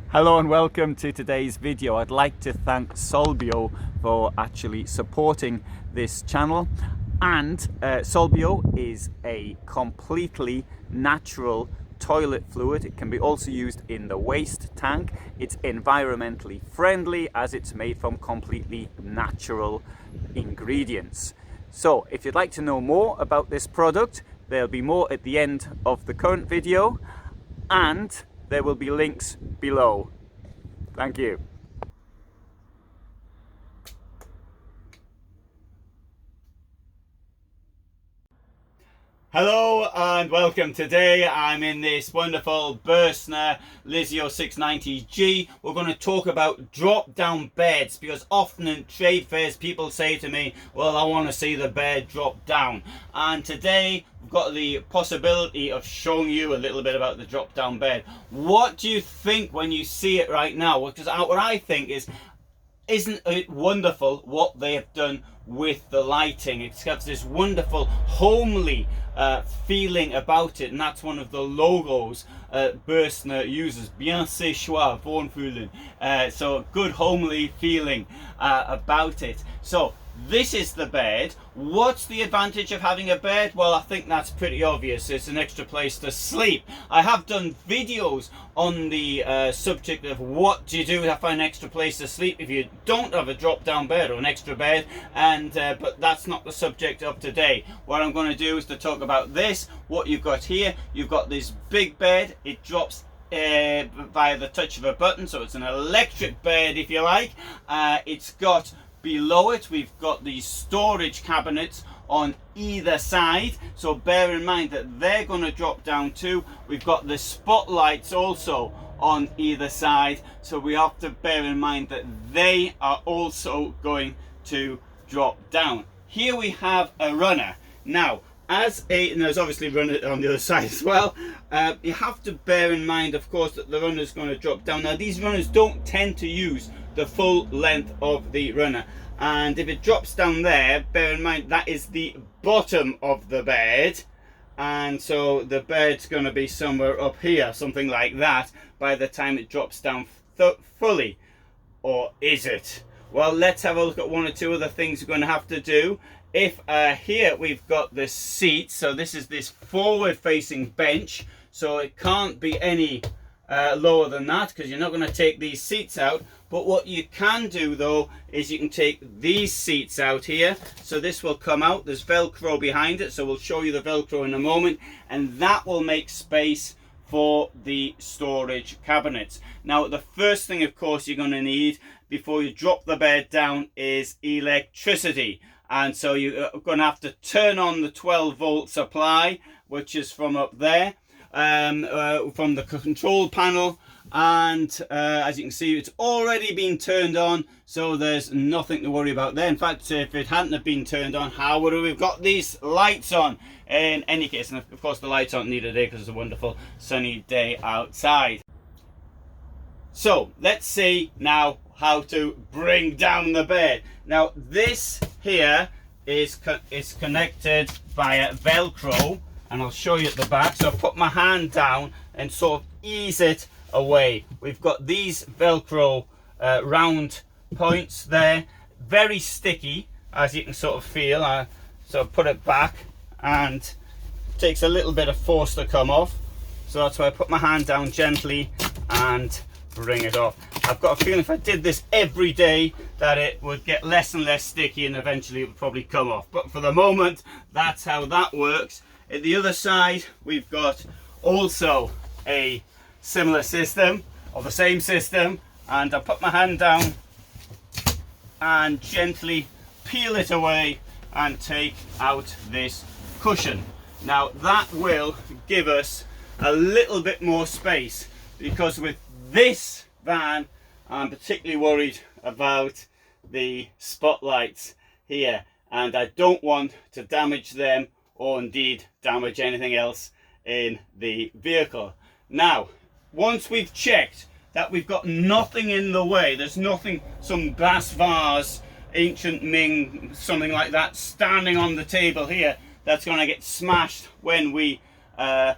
Hello and welcome to today's video. I'd like to thank Solbio for actually supporting this channel. And Solbio is a completely natural toilet fluid. It can be also used in the waste tank. It's environmentally friendly as it's made from completely natural ingredients. So if you'd like to know more about this product, there'll be more at the end of the current video, and there will be links below. Thank you. Hello and welcome. Today I'm in this wonderful Burtner Lyseo 690G. We're going to talk about drop down beds, because often in trade fairs people say to me, well, I want to see the bed drop down. And today we've got the possibility of showing you a little bit about the drop down bed. What do you think when you see it right now? Because what I think is, isn't it wonderful what they have done with the lighting? It's got this wonderful homely feeling about it, and that's one of the logos Bürstner uses. Bien séchoir, wohnfühlen. So good homely feeling about it. So this is the bed. What's the advantage of having a bed? Well, I think that's pretty obvious. It's an extra place to sleep. I have done videos on the subject of what do you do to find an extra place to sleep if you don't have a drop down bed or an extra bed, and but that's not the subject of today. What I'm going to do is to talk about this. What you've got here, you've got this big bed. It drops via the touch of a button, so it's an electric bed if you like. It's got below it, we've got these storage cabinets on either side, so bear in mind that they're going to drop down too. We've got the spotlights also on either side, so we have to bear in mind that they are also going to drop down. Here we have a runner. Now, and there's obviously runner on the other side as well. You have to bear in mind, of course, that the runner is going to drop down. Now, these runners don't tend to use the full length of the runner, and if it drops down there, bear in mind that is the bottom of the bed, and so the bed's going to be somewhere up here, something like that, by the time it drops down fully. Or is it? Well, let's have a look at one or two other things we're going to have to do. If here we've got the seat, so this is this forward facing bench, so it can't be any lower than that, because you're not going to take these seats out. But what you can do though is you can take these seats out here, so this will come out. There's Velcro behind it, so we'll show you the Velcro in a moment, and that will make space for the storage cabinets. Now, the first thing of course you're going to need before you drop the bed down is electricity, and so you're going to have to turn on the 12-volt supply, which is from up there, from the control panel, and as you can see, it's already been turned on, so there's nothing to worry about there. In fact, if it hadn't have been turned on, how would we have got these lights on? In any case, and of course the lights aren't needed today because it's a wonderful sunny day outside. So let's see now how to bring down the bed. Now, this here is connected via Velcro, and I'll show you at the back. So I'll put my hand down and sort of ease it away. We've got these Velcro round points there, very sticky, as you can sort of feel. So put it back, and it takes a little bit of force to come off, so that's why I put my hand down gently and bring it off. I've got a feeling if I did this every day that it would get less and less sticky, and eventually it would probably come off, but for the moment that's how that works. At the other side we've got also a similar system, or the same system, and I put my hand down and gently peel it away and take out this cushion. Now that will give us a little bit more space, because with this van I'm particularly worried about the spotlights here, and I don't want to damage them or indeed damage anything else in the vehicle. Now, once we've checked that we've got nothing in the way, there's nothing, some glass vase, ancient Ming, something like that, standing on the table here that's going to get smashed when we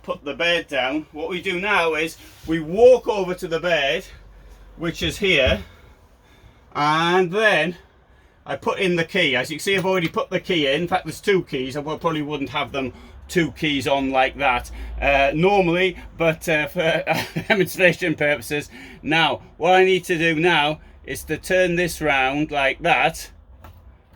put the bed down. What we do now is we walk over to the bed, which is here, and then I put in the key. As you can see, I've already put the key in. In fact, there's 2 keys. I probably wouldn't have them 2 keys on like that normally, but for demonstration purposes. Now, what I need to do now is to turn this round like that,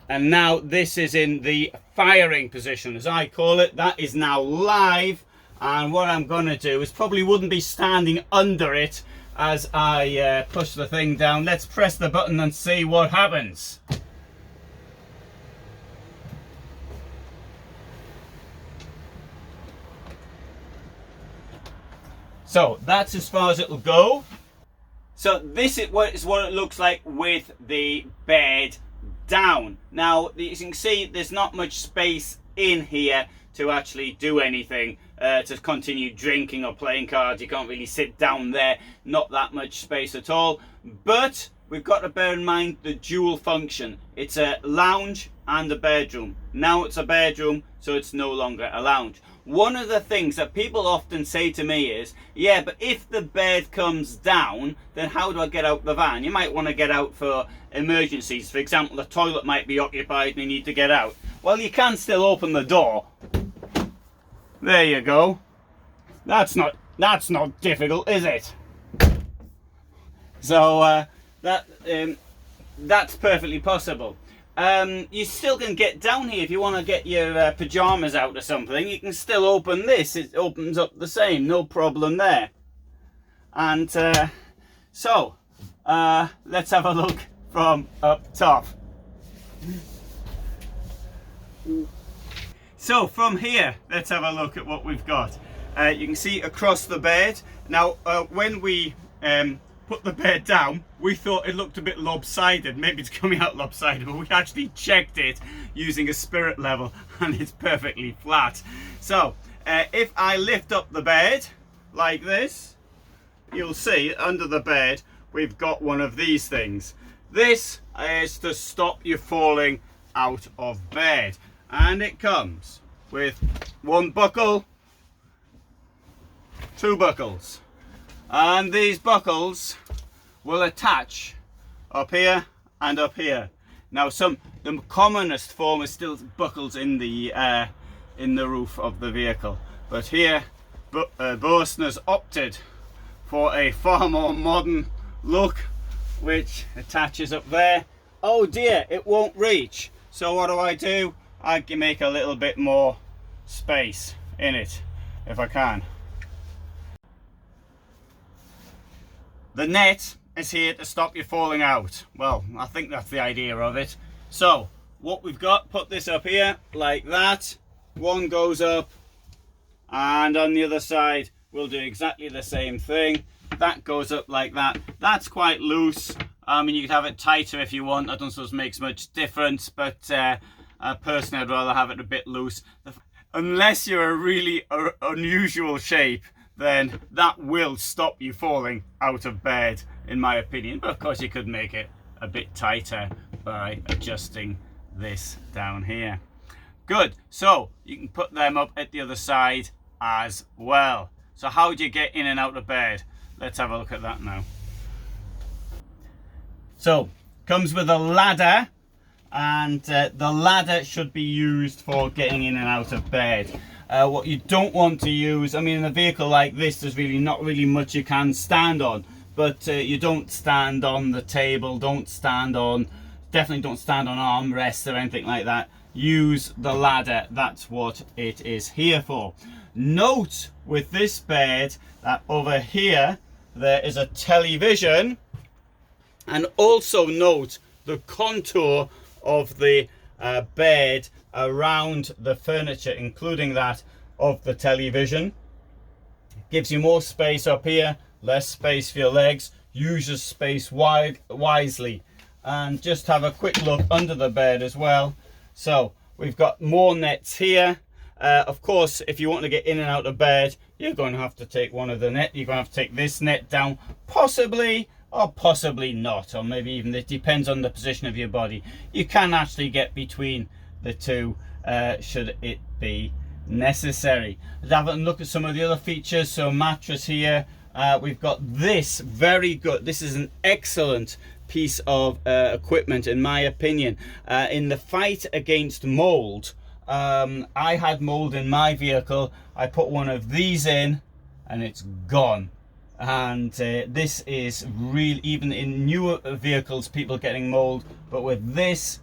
and now this is in the firing position, as I call it. That is now live, and what I'm going to do is probably wouldn't be standing under it as I push the thing down. Let's press the button and see what happens. So that's as far as it'll go. So this is what it looks like with the bed down. Now, as you can see, there's not much space in here to actually do anything, to continue drinking or playing cards. You can't really sit down there, not that much space at all. But we've got to bear in mind the dual function. It's a lounge and a bedroom. Now it's a bedroom, so it's no longer a lounge. One of the things that people often say to me is, yeah, but if the bed comes down, then how do I get out the van? You might want to get out for emergencies. For example, the toilet might be occupied and you need to get out. Well, you can still open the door. There you go. That's not difficult, is it? So that's perfectly possible. You still can get down here if you want to get your pajamas out or something. You can still open this. It opens up the same, no problem there. And so let's have a look from up top. So from here, let's have a look at what we've got. You can see across the bed. Now, when we put the bed down, we thought it looked a bit lopsided. Maybe it's coming out lopsided, but we actually checked it using a spirit level, and it's perfectly flat. So if I lift up the bed like this, you'll see under the bed we've got one of these things. This is to stop you falling out of bed, and it comes with 1 buckle, 2 buckles, and these buckles will attach up here and up here. Now, the commonest form is still buckles in the roof of the vehicle, but here Bürstner's opted for a far more modern look, which attaches up there. Oh dear, it won't reach. So what do? I can make a little bit more space in it if I can. The net is here to stop you falling out. Well, I think that's the idea of it. So what we've got, put this up here like that. One goes up, and on the other side we'll do exactly the same thing. That goes up like that. That's quite loose. I mean, you could have it tighter if you want. I don't suppose it makes much difference, but personally I'd rather have it a bit loose. Unless you're a really unusual shape, then that will stop you falling out of bed, in my opinion. But of course you could make it a bit tighter by adjusting this down here. Good, so you can put them up at the other side as well. So how do you get in and out of bed? Let's have a look at that now. So, comes with a ladder, and the ladder should be used for getting in and out of bed. What you don't want to use, I mean, in a vehicle like this, there's really not really much you can stand on, but you don't stand on the table, definitely don't stand on armrests or anything like that. Use the ladder, that's what it is here for. Note with this bed that over here there is a television, and also note the contour of the bed around the furniture, including that of the television. Gives you more space up here, less space for your legs. Use your space wisely. And just have a quick look under the bed as well. So we've got more nets here. Of course, if you want to get in and out of bed, you're going to have to take one of the net. You're going to have to take this net down, possibly or possibly not, or maybe even, it depends on the position of your body. You can actually get between the two should it be necessary. Let's have a look at some of the other features. So mattress here, we've got this very good, this is an excellent piece of equipment in my opinion. In the fight against mold, I had mold in my vehicle. I put one of these in and it's gone. And this is real, even in newer vehicles, people getting mold, but with this,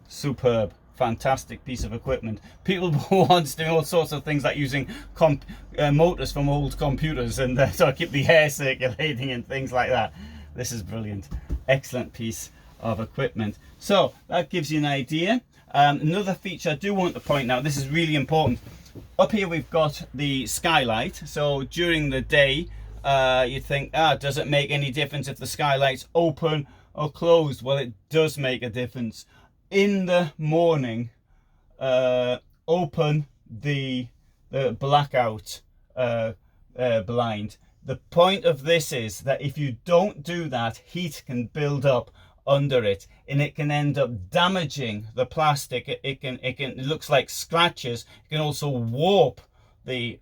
superb, fantastic piece of equipment. People want doing all sorts of things like using motors from old computers and so keep the air circulating and things like that. This is brilliant, excellent piece of equipment. So that gives you an idea. Another feature I do want to point out, this is really important. Up here we've got the skylight. So during the day, you think, does it make any difference if the skylight's open or closed? Well, it does make a difference. In the morning, open the blackout blind. The point of this is that if you don't do that, heat can build up under it and it can end up damaging the plastic. It looks like scratches. It can also warp the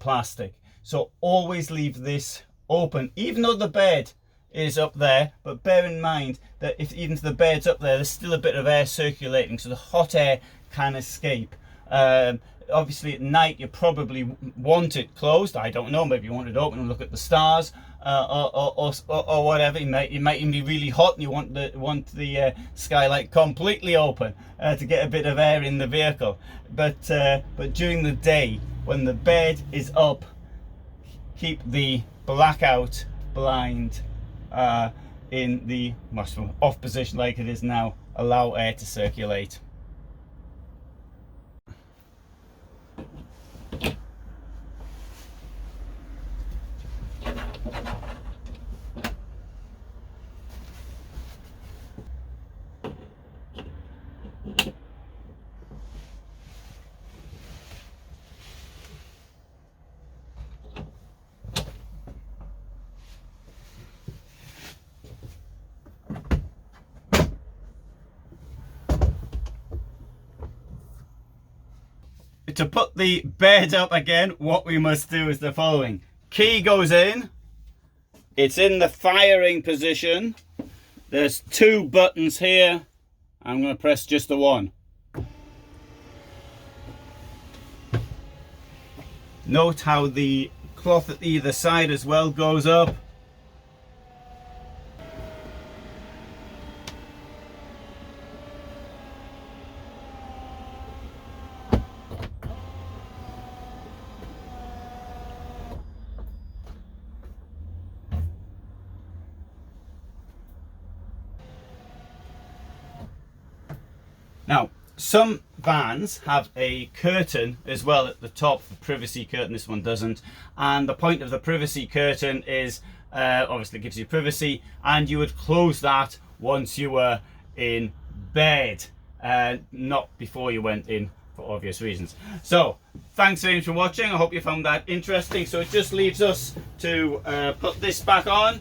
plastic. So always leave this open, even though the bed is up there, but bear in mind that if even if the bed's up there, there's still a bit of air circulating, so the hot air can escape. Obviously at night you probably want it closed. I don't know, maybe you want it open and look at the stars, or whatever. You might even be really hot and you want the skylight completely open to get a bit of air in the vehicle. But during the day, when the bed is up, keep the blackout blind in the off position like it is now. Allow air to circulate. To put the bed up again, what we must do is the following. Key goes in, it's in the firing position. There's two buttons here. I'm going to press just the one. Note how the cloth at either side as well goes up. Now, some vans have a curtain as well at the top, the privacy curtain. This one doesn't. And the point of the privacy curtain is, obviously it gives you privacy, and you would close that once you were in bed, not before you went in, for obvious reasons. So, thanks very much for watching. I hope you found that interesting. So it just leaves us to put this back on.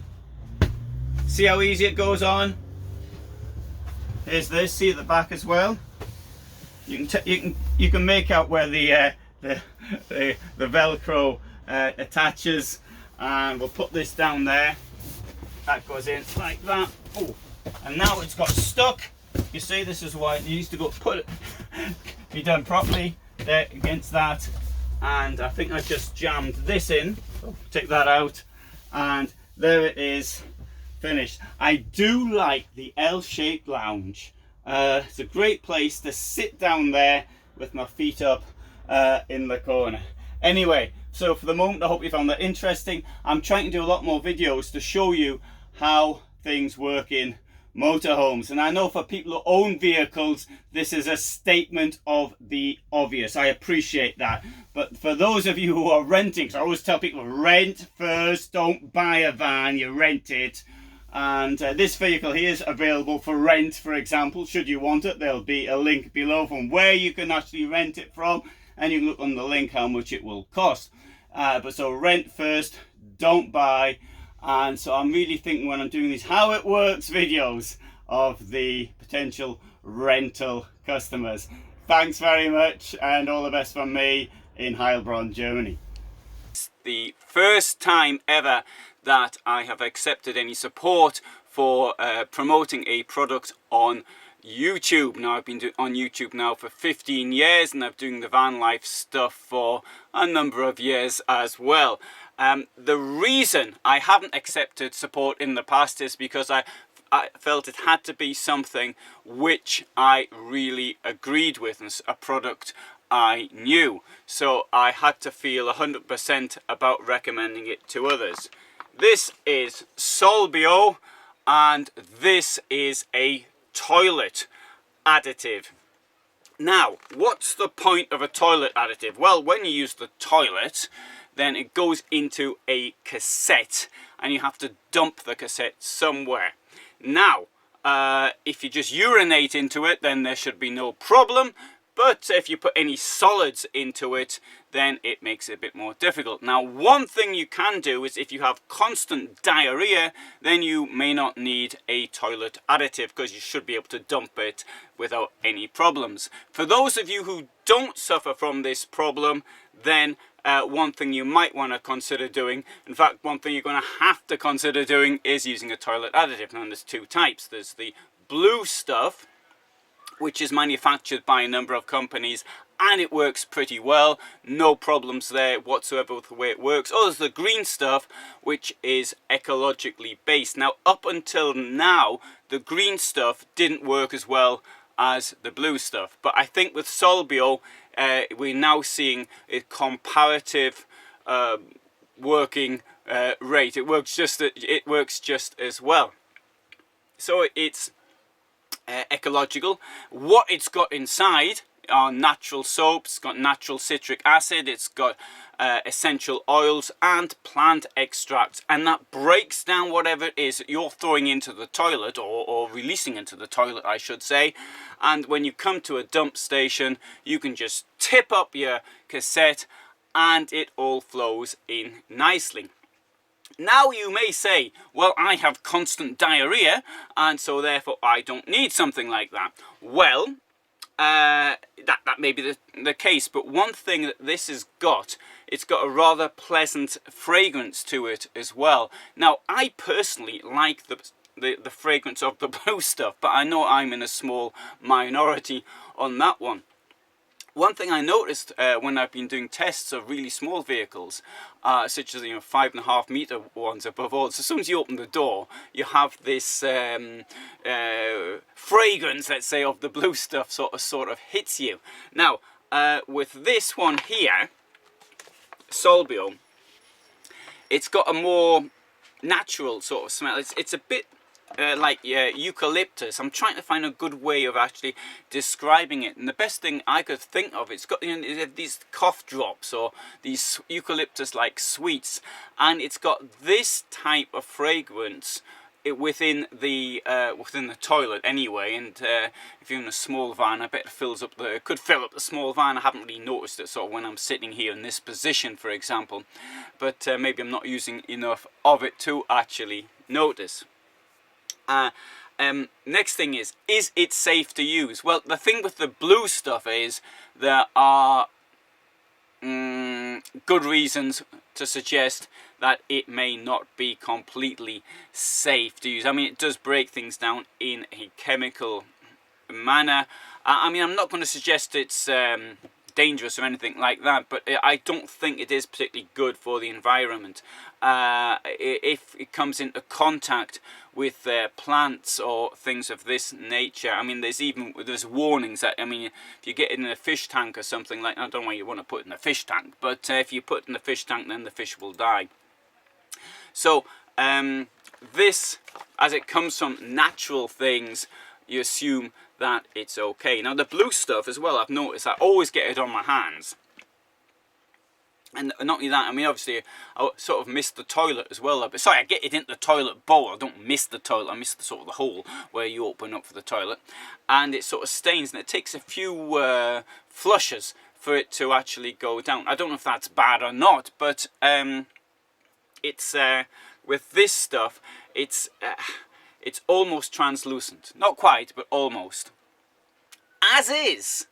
See how easy it goes on. Here's this. See at the back as well. You can make out where the Velcro attaches, and we'll put this down there. That goes in like that. Oh, and now it's got stuck. You see, this is why it needs to go be done properly there against that. And I think I just jammed this in. So take that out, and there it is. Finished. I do like the L-shaped lounge. It's a great place to sit down there with my feet up in the corner. Anyway, so for the moment, I hope you found that interesting. I'm trying to do a lot more videos to show you how things work in motorhomes. And I know for people who own vehicles, this is a statement of the obvious. I appreciate that. But for those of you who are renting, because I always tell people, rent first, don't buy a van, you rent it. And this vehicle here is available for rent, for example. Should you want it, there'll be a link below from where you can actually rent it from, and you can look on the link how much it will cost. But so rent first, don't buy. And so I'm really thinking when I'm doing these how it works videos of the potential rental customers. Thanks very much, and all the best from me in Heilbronn, Germany. It's the first time ever that I have accepted any support for promoting a product on YouTube. Now, I've been on YouTube now for 15 years, and I've been doing the van life stuff for a number of years as well. The reason I haven't accepted support in the past is because I felt it had to be something which I really agreed with, and a product I knew. So I had to feel 100% about recommending it to others. This is Solbio, and this is a toilet additive. Now, what's the point of a toilet additive? Well, when you use the toilet, then it goes into a cassette, and you have to dump the cassette somewhere. Now, if you just urinate into it, then there should be no problem. But if you put any solids into it, then it makes it a bit more difficult. Now, one thing you can do is if you have constant diarrhea, then you may not need a toilet additive, because you should be able to dump it without any problems. For those of you who don't suffer from this problem, then one thing you might want to consider doing, in fact, one thing you're going to have to consider doing, is using a toilet additive. Now, there's two types. There's the blue stuff, which is manufactured by a number of companies, and it works pretty well. No problems there whatsoever with the way it works. Oh, there's the green stuff, which is ecologically based. Now, up until now, the green stuff didn't work as well as the blue stuff. But I think with Solbio, we're now seeing a comparative working rate. It works just as well. So it's ecological. What it's got inside are natural soaps, it's got natural citric acid, it's got essential oils and plant extracts, and that breaks down whatever it is that you're throwing into the toilet, or releasing into the toilet, I should say. And when you come to a dump station, you can just tip up your cassette and it all flows in nicely. Now, you may say, well, I have constant diarrhea, and so therefore I don't need something like that. Well, that may be the case, but one thing that this has got, it's got a rather pleasant fragrance to it as well. Now, I personally like the fragrance of the blue stuff, but I know I'm in a small minority on that one. One thing I noticed when I've been doing tests of really small vehicles, such as 5.5 meter ones above all, so as soon as you open the door, you have this fragrance, let's say, of the blue stuff sort of hits you. Now, with this one here, Solbio, it's got a more natural sort of smell. It's a bit like eucalyptus. I'm trying to find a good way of actually describing it, and the best thing I could think of, it's got these cough drops or these eucalyptus like sweets, and it's got this type of fragrance within the toilet anyway. And if you're in a small van, I bet it could fill up the small van. I haven't really noticed it sort of when I'm sitting here in this position, for example, but maybe I'm not using enough of it to actually notice. Next thing is it safe to use? Well, the thing with the blue stuff is there are good reasons to suggest that it may not be completely safe to use. I mean, it does break things down in a chemical manner. I mean, I'm not going to suggest it's dangerous or anything like that, but I don't think it is particularly good for the environment. If it comes into contact with plants or things of this nature, I mean, there's warnings that, I mean, if you get it in a fish tank or something like that, I don't know why you want to put it in a fish tank, but if you put it in a fish tank, then the fish will die. So this, as it comes from natural things, you assume that it's okay. Now, the blue stuff as well, I've noticed I always get it on my hands. And not only that, I mean, obviously, I sort of miss the toilet as well. Sorry, I get it into the toilet bowl. I don't miss the toilet. I miss the sort of the hole where you open up for the toilet. And it sort of stains, and it takes a few flushes for it to actually go down. I don't know if that's bad or not, but it's with this stuff, it's almost translucent. Not quite, but almost. As is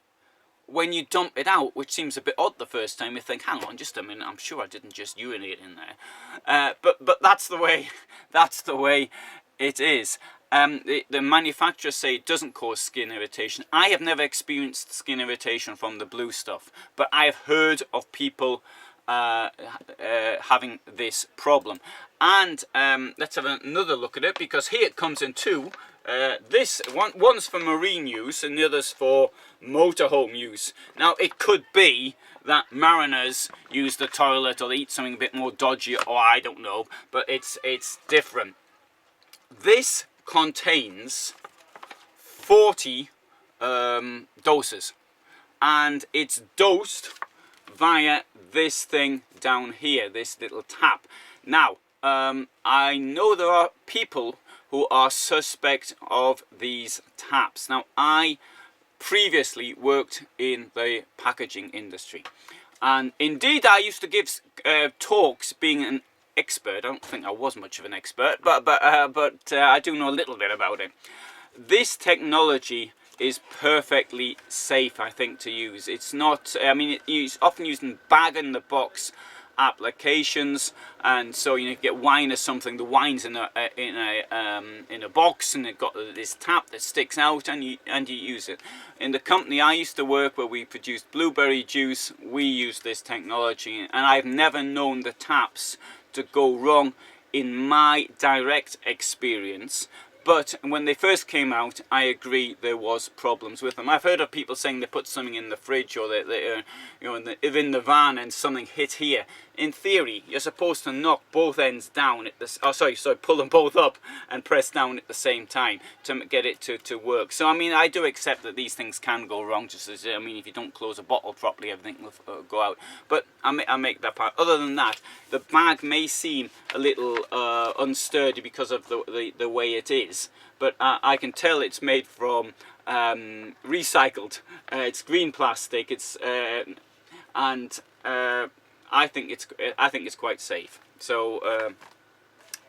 when you dump it out, which seems a bit odd the first time, you think, hang on just a minute, I'm sure I didn't just urinate in there. But that's the way it is. The manufacturers say it doesn't cause skin irritation. I have never experienced skin irritation from the blue stuff, but I've heard of people having this problem. And let's have another look at it, because here it comes in two. One's for marine use and the other's for motorhome use. Now it could be that mariners use the toilet or they eat something a bit more dodgy, or I don't know, but it's different. This contains 40 doses, and it's dosed via this thing down here, this little tap. Now I know there are people who are suspect of these taps. Now I previously worked in the packaging industry, and indeed I used to give talks being an expert. I don't think I was much of an expert, but I do know a little bit about it. This technology is perfectly safe, I think, to use. It's not, I mean, it's often used in bag-in-the-box applications, and so you get wine or something, the wine's in a box, and it got this tap that sticks out, and you use it. In the company I used to work, where we produced blueberry juice, we used this technology, and I've never known the taps to go wrong in my direct experience. But when they first came out, I agree there was problems with them. I've heard of people saying they put something in the fridge, or they you know, in the van, and something hit here. In theory, you're supposed to knock both ends down at this. Oh, sorry, pull them both up and press down at the same time to get it to work. So I mean, I do accept that these things can go wrong. Just as, I mean, if you don't close a bottle properly, everything will go out. But I make that part. Other than that, the bag may seem a little unsturdy because of the way it is. But I can tell it's made from recycled. It's green plastic. It's I think it's quite safe. So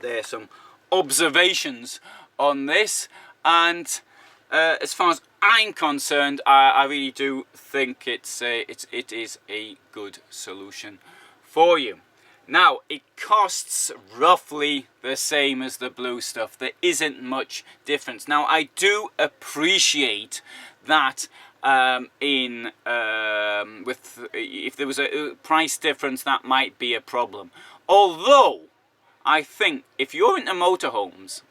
there's some observations on this, and as far as I'm concerned, I really do think it is a good solution for you. Now, it costs roughly the same as the blue stuff. There isn't much difference. Now, I do appreciate that if there was a price difference, that might be a problem. Although, I think if you're into motorhomes,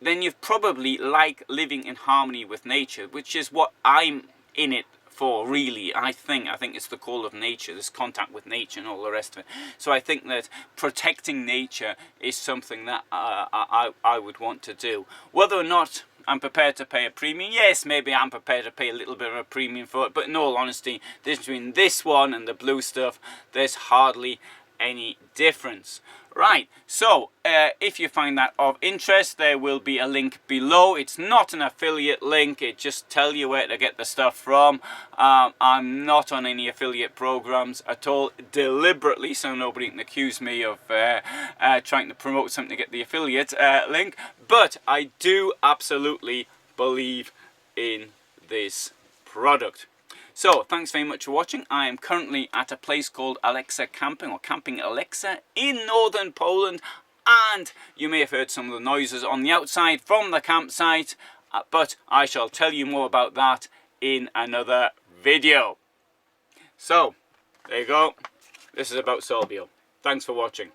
then you probably like living in harmony with nature, which is what I'm in it for, really. I think it's the call of nature, this contact with nature and all the rest of it. So I think that protecting nature is something that I would want to do. Whether or not I'm prepared to pay a premium, yes, maybe I'm prepared to pay a little bit of a premium for it, but in all honesty, between this one and the blue stuff, there's hardly any difference. Right, so if you find that of interest, there will be a link below. It's not an affiliate link, it just tells you where to get the stuff from. I'm not on any affiliate programs at all, deliberately, so nobody can accuse me of trying to promote something to get the affiliate link. But I do absolutely believe in this product. So, thanks very much for watching. I am currently at a place called Alexa Camping, or Camping Alexa, in northern Poland, and you may have heard some of the noises on the outside from the campsite, but I shall tell you more about that in another video. So, there you go. This is about Solbio. Thanks for watching.